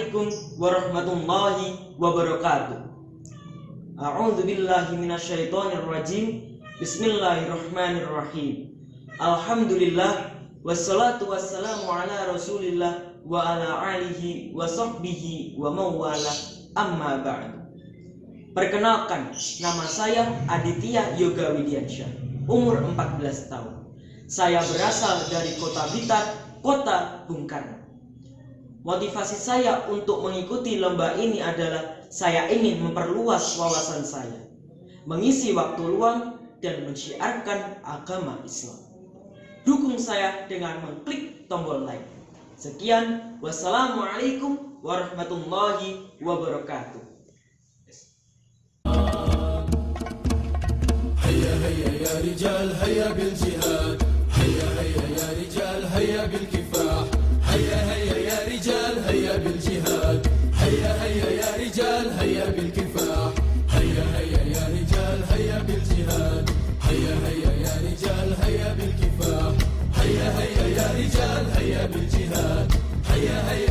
Assalamualaikum warahmatullahi wabarakatuh. A'udzu billahi minasyaitonir rajim. Bismillahirrahmanirrahim. Alhamdulillah wassalatu wassalamu ala Rasulillah wa ala alihi wa sahbihi wa mawala, amma ba'du. Perkenalkan, nama saya Aditya Yoga Widiansyah, umur 14 tahun. Saya berasal dari Kota Blitar, Kota Bung Karno. Motivasi saya untuk mengikuti lomba ini adalah saya ingin memperluas wawasan saya, mengisi waktu luang, dan mensyiarkan agama Islam. Dukung saya dengan mengklik tombol like. Sekian, wassalamualaikum warahmatullahi wabarakatuh. هيا هيا يا رجال هيا بالجهاد، هيا هيا يا رجال هيا بالكفاح، هيا هيا يا رجال هيا بالجهاد، هيا هيا يا رجال هيا بالكفاح، هيا هيا يا رجال هيا بالجهاد، هيا هيا يا رجال هيا بالكفاح، هيا هيا يا رجال هيا بالجهاد، هيا هيا